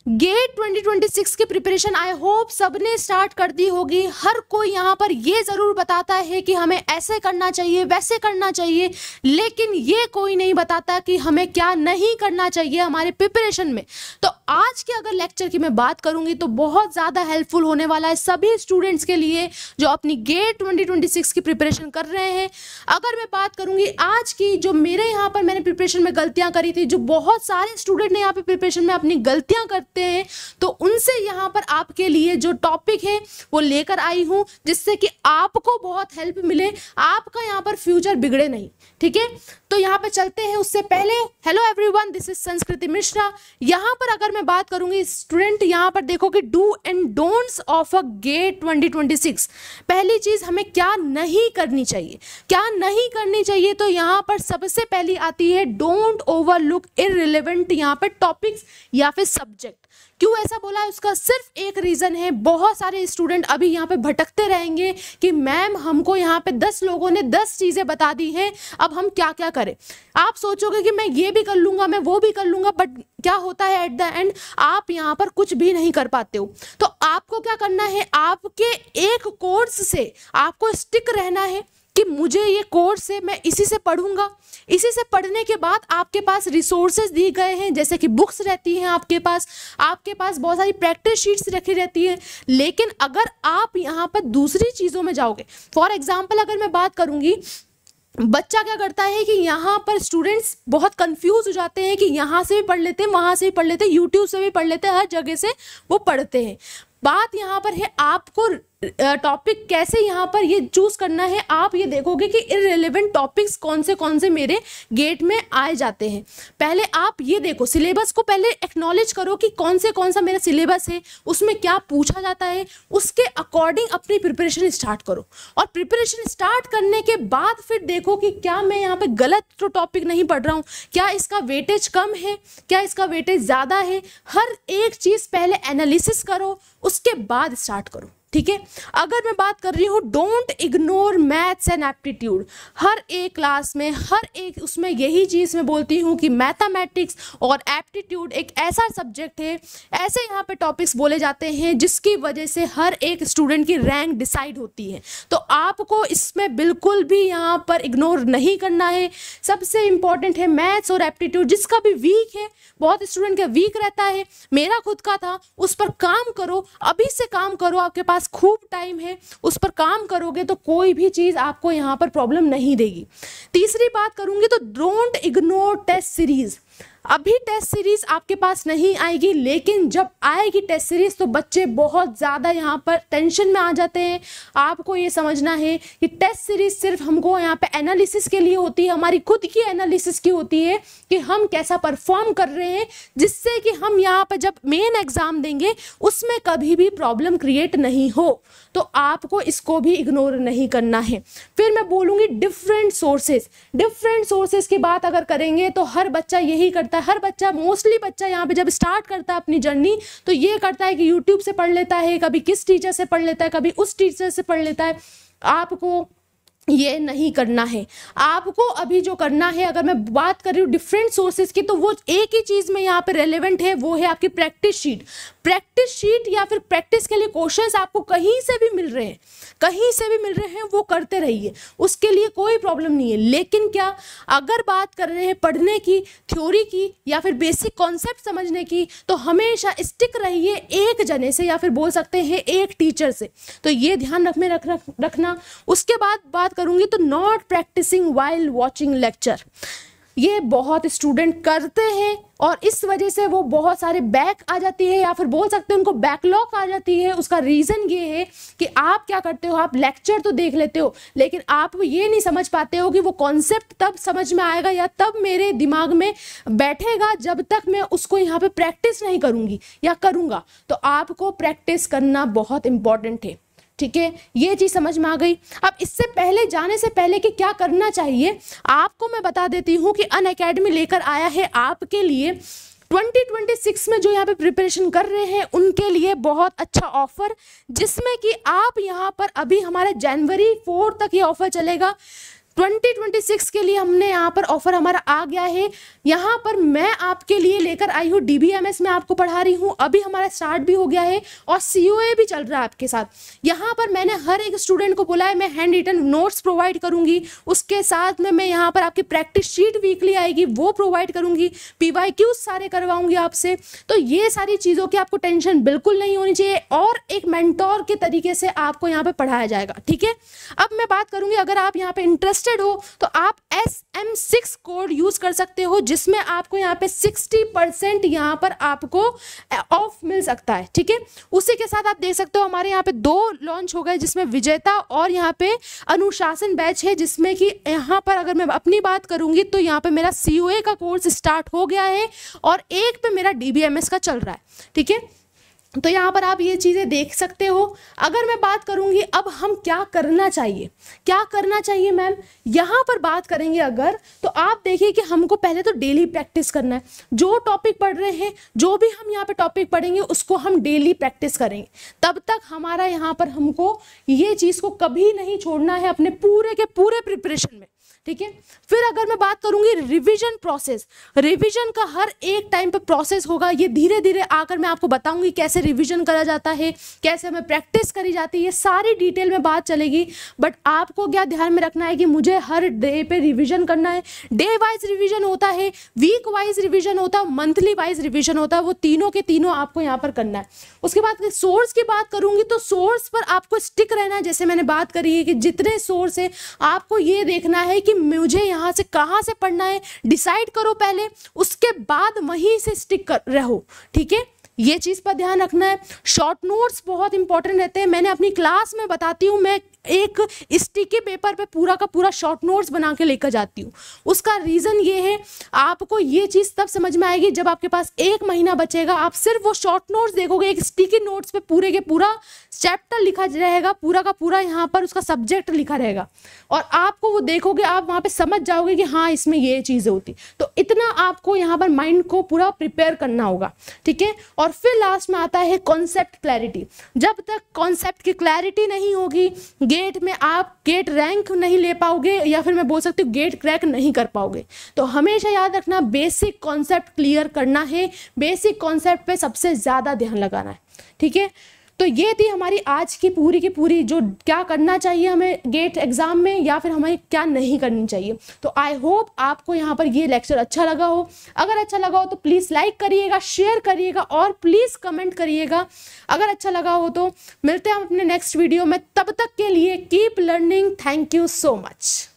Gate 2026 की preparation I hope सबने start कर दी होगी। हर कोई यहाँ पर ये ज़रूर बताता है कि हमें ऐसे करना चाहिए, वैसे करना चाहिए, लेकिन ये कोई नहीं बताता कि हमें क्या नहीं करना चाहिए हमारे प्रिपरेशन में। तो आज के अगर लेक्चर की मैं बात करूँगी तो बहुत ज़्यादा हेल्पफुल होने वाला है सभी स्टूडेंट्स के लिए जो अपनी गेट 2026 की प्रिपरेशन कर रहे हैं। अगर मैं बात करूँगी आज की, जो मेरे यहाँ पर मैंने प्रिपरेशन में गलतियाँ करी थी, जो बहुत सारे स्टूडेंट ने यहाँ पे प्रिपरेशन में अपनी गलतियाँ करते हैं, तो उनसे यहाँ पर आपके लिए जो टॉपिक है वो लेकर आई हूँ, जिससे कि आपको बहुत हेल्प मिले, आपका यहाँ पर फ्यूचर बिगड़े नहीं। ठीक है, तो यहाँ पे चलते हैं। उससे पहले हेलो एवरीवन, दिस इज संस्कृति मिश्रा। यहाँ पर अगर मैं बात करूंगी स्टूडेंट, यहाँ पर देखो कि do and don'ts of a GATE 2026। पहली चीज हमें क्या नहीं करनी चाहिए, क्या नहीं करनी चाहिए, तो यहाँ पर सबसे पहली आती है डोंट ओवरलुक इररिलेवेंट यहाँ पर टॉपिक्स या फिर सब्जेक्ट। क्यों ऐसा बोला है, उसका सिर्फ एक रीज़न है। बहुत सारे स्टूडेंट अभी यहाँ पे भटकते रहेंगे कि मैम हमको यहाँ पे 10 लोगों ने 10 चीज़ें बता दी हैं, अब हम क्या क्या करें। आप सोचोगे कि मैं ये भी कर लूँगा, मैं वो भी कर लूँगा, बट क्या होता है एट द एंड आप यहाँ पर कुछ भी नहीं कर पाते हो। तो आपको क्या करना है, आपके एक कोर्स से आपको स्टिक रहना है कि मुझे ये कोर्स है, मैं इसी से पढ़ूंगा। इसी से पढ़ने के बाद आपके पास रिसोर्सेज दिए गए हैं, जैसे कि बुक्स रहती हैं आपके पास बहुत सारी प्रैक्टिस शीट्स रखी रहती है। लेकिन अगर आप यहाँ पर दूसरी चीज़ों में जाओगे, फॉर एग्जाम्पल अगर मैं बात करूँगी, बच्चा क्या करता है कि यहाँ पर स्टूडेंट्स बहुत कंफ्यूज हो जाते हैं कि यहाँ से भी पढ़ लेते हैं, वहाँ से भी पढ़ लेते हैं, यूट्यूब से भी पढ़ लेते हैं, हर जगह से वो पढ़ते हैं। बात यहाँ पर है आपको टॉपिक कैसे यहाँ पर ये चूज करना है। आप ये देखोगे कि इररिलेवेंट टॉपिक्स कौन से मेरे गेट में आए जाते हैं। पहले आप ये देखो, सिलेबस को पहले एक्नॉलेज करो कि कौन सा मेरा सिलेबस है, उसमें क्या पूछा जाता है, उसके अकॉर्डिंग अपनी प्रिपरेशन स्टार्ट करो। और प्रिपरेशन स्टार्ट करने के बाद फिर देखो कि क्या मैं यहाँ पे गलत तो टॉपिक नहीं पढ़ रहा हूँ, क्या इसका वेटेज कम है, क्या इसका वेटेज ज़्यादा है। हर एक चीज़ पहले एनालिसिस करो, उसके बाद स्टार्ट करो। ठीक है, अगर मैं बात कर रही हूँ don't ignore maths and aptitude. हर एक क्लास में, हर एक उसमें यही चीज़ मैं बोलती हूँ कि मैथमेटिक्स और एप्टीट्यूड एक ऐसा सब्जेक्ट है, ऐसे यहाँ पे टॉपिक्स बोले जाते हैं जिसकी वजह से हर एक स्टूडेंट की रैंक डिसाइड होती है। तो आपको इसमें बिल्कुल भी यहाँ पर इग्नोर नहीं करना है। सबसे इम्पॉर्टेंट है मैथ्स और एप्टीट्यूड। जिसका भी वीक है, बहुत स्टूडेंट का वीक रहता है, मेरा खुद का था, उस पर काम करो, अभी से काम करो, आपके पास खूब टाइम है, उस पर काम करोगे तो कोई भी चीज़ आपको यहाँ पर प्रॉब्लम नहीं देगी। तीसरी बात करूँगी तो डोंट इग्नोर टेस्ट सीरीज। अभी टेस्ट सीरीज आपके पास नहीं आएगी, लेकिन जब आएगी टेस्ट सीरीज तो बच्चे बहुत ज़्यादा यहाँ पर टेंशन में आ जाते हैं। आपको ये समझना है कि टेस्ट सीरीज सिर्फ हमको यहाँ पे एनालिसिस के लिए होती है, हमारी खुद की एनालिसिस की होती है कि हम कैसा परफॉर्म कर रहे हैं, जिससे कि हम यहाँ पर जब मेन एग्जाम देंगे उसमें कभी भी प्रॉब्लम क्रिएट नहीं हो। तो आपको इसको भी इग्नोर नहीं करना है। फिर मैं बोलूँगी डिफरेंट सोर्सेज की बात अगर करेंगे तो हर बच्चा यही करता है। हर बच्चा, मोस्टली बच्चा यहाँ पे जब स्टार्ट करता है अपनी जर्नी तो ये करता है कि यूट्यूब से पढ़ लेता है, कभी किस टीचर से पढ़ लेता है, कभी उस टीचर से पढ़ लेता है। आपको ये नहीं करना है। आपको अभी जो करना है, अगर मैं बात कर रही हूँ डिफरेंट सोर्सेज की, तो वो एक ही चीज़ में यहाँ पे रेलेवेंट है, वो है आपकी प्रैक्टिस शीट या फिर प्रैक्टिस के लिए क्वेश्चंस आपको कहीं से भी मिल रहे हैं, वो करते रहिए, उसके लिए कोई प्रॉब्लम नहीं है। लेकिन क्या, अगर बात कर रहे हैं पढ़ने की, थ्योरी की या फिर बेसिक कॉन्सेप्ट समझने की, तो हमेशा स्टिक रहिए एक जने से या फिर बोल सकते हैं एक टीचर से। तो ये ध्यान रखना। उसके बाद बात करूंगी तो not practicing while watching lecture. ये बहुत स्टूडेंट करते हैं और इस वजह से वो बहुत सारे बैक आ जाती है या फिर बोल सकते हैं उनको बैकलॉग आ जाती है। उसका रीज़न ये है कि आप क्या करते हो, आप लेक्चर तो देख लेते हो लेकिन आप ये नहीं समझ पाते हो कि वो कॉन्सेप्ट तब समझ में आएगा या तब मेरे दिमाग में बैठेगा जब तक मैं उसको यहाँ पे प्रैक्टिस नहीं करूँगी या करूँगा। तो आपको प्रैक्टिस करना बहुत इंपॉर्टेंट है। ठीक है, ये चीज़ समझ में आ गई। अब इससे पहले जाने से पहले कि क्या करना चाहिए, आपको मैं बता देती हूँ कि अनअकैडमी लेकर आया है आपके लिए 2026 में जो यहाँ पे प्रिपरेशन कर रहे हैं उनके लिए बहुत अच्छा ऑफर, जिसमें कि आप यहाँ पर अभी हमारे जनवरी 4 तक ये ऑफर चलेगा। 2026 के लिए हमने यहाँ पर ऑफर हमारा आ गया है। यहाँ पर मैं आपके लिए लेकर आई हूँ DBMS में आपको पढ़ा रही हूँ, अभी हमारा स्टार्ट भी हो गया है और COA भी चल रहा है आपके साथ। यहाँ पर मैंने हर एक स्टूडेंट को बोला है मैं हैंड रिटन नोट्स प्रोवाइड करूँगी, उसके साथ में मैं यहाँ पर आपकी प्रैक्टिस शीट वीकली आएगी वो प्रोवाइड करूँगी, PYQ सारे करवाऊँगी आपसे। तो ये सारी चीज़ों की आपको टेंशन बिल्कुल नहीं होनी चाहिए और एक मेंटोर के तरीके से आपको यहाँ पर पढ़ाया जाएगा, ठीक है। अब मैं बात करूँगी, अगर आप यहाँ पे इंटरेस्टेड हो तो आप SM6 कोड यूज कर सकते हो, जिसमें आपको यहाँ पे 60% यहाँ पर आपको ऑफ मिल सकता है, ठीक है। उसी के साथ आप देख सकते हो हमारे यहाँ पे 2 लॉन्च हो गए, जिसमें विजेता और यहाँ पे अनुशासन बैच है, जिसमें कि यहाँ पर अगर मैं अपनी बात करूंगी तो यहाँ पे मेरा COA का कोर्स स्टार्ट हो गया है और एक पे मेरा DBMS का चल रहा है, ठीक है। तो यहाँ पर आप ये चीज़ें देख सकते हो। अगर मैं बात करूँगी अब हम क्या करना चाहिए, क्या करना चाहिए मैम, यहाँ पर बात करेंगे अगर, तो आप देखिए कि हमको पहले तो डेली प्रैक्टिस करना है। जो टॉपिक पढ़ रहे हैं, जो भी हम यहाँ पे टॉपिक पढ़ेंगे उसको हम डेली प्रैक्टिस करेंगे, तब तक हमारा यहाँ पर हमको ये चीज़ को कभी नहीं छोड़ना है अपने पूरे के पूरे प्रिपरेशन में, ठीक है। फिर अगर मैं बात करूंगी रिवीजन प्रोसेस, रिवीजन का हर एक टाइम पे प्रोसेस होगा, ये धीरे धीरे आकर मैं आपको बताऊंगी कैसे रिवीजन करा जाता है, कैसे हमें प्रैक्टिस करी जाती है, ये सारी डिटेल में बात चलेगी। बट आपको क्या ध्यान में रखना है कि मुझे हर डे पे रिवीजन करना है। डे वाइज रिवीजन होता है, वीक वाइज रिवीजन होता है, मंथली वाइज रिवीजन होता है, वो तीनों के तीनों आपको यहाँ पर करना है। उसके बाद सोर्स की बात करूंगी तो सोर्स पर आपको स्टिक रहना है। जैसे मैंने बात करी है कि जितने सोर्स है आपको ये देखना है कि मुझे यहाँ से कहाँ से पढ़ना है, डिसाइड करो पहले, उसके बाद वहीं से स्टिक कर रहो, ठीक है। ये चीज़ पर ध्यान रखना है। शॉर्ट नोट्स बहुत इंपॉर्टेंट रहते हैं, मैंने अपनी क्लास में बताती हूँ, मैं एक स्टिकी पेपर पे पूरा का पूरा शॉर्ट नोट्स बना के लेकर जाती हूँ। उसका रीज़न ये है, आपको ये चीज़ तब समझ में आएगी जब आपके पास 1 महीना बचेगा, आप सिर्फ वो शॉर्ट नोट्स देखोगे, एक स्टिकी नोट्स पे पूरे के पूरा चैप्टर लिखा रहेगा, पूरा का पूरा यहाँ पर उसका सब्जेक्ट लिखा रहेगा और आपको वो देखोगे, आप वहाँ पे समझ जाओगे कि हाँ इसमें ये चीज़ें होती। तो इतना आपको यहाँ पर माइंड को पूरा प्रिपेयर करना होगा, ठीक है। और फिर लास्ट में आता है कॉन्सेप्ट क्लैरिटी। जब तक कॉन्सेप्ट की क्लैरिटी नहीं होगी, गेट में आप गेट रैंक नहीं ले पाओगे, या फिर मैं बोल सकती हूँ गेट क्रैक नहीं कर पाओगे। तो हमेशा याद रखना बेसिक कॉन्सेप्ट क्लियर करना है, बेसिक कॉन्सेप्ट पे सबसे ज़्यादा ध्यान लगाना है, ठीक है। तो ये थी हमारी आज की पूरी जो क्या करना चाहिए हमें गेट एग्जाम में, या फिर हमें क्या नहीं करनी चाहिए। तो आई होप आपको यहाँ पर ये लेक्चर अच्छा लगा हो। अगर अच्छा लगा हो तो प्लीज़ लाइक करिएगा, शेयर करिएगा और प्लीज़ कमेंट करिएगा अगर अच्छा लगा हो तो। मिलते हैं हम अपने नेक्स्ट वीडियो में, तब तक के लिए keep learning. Thank you so much.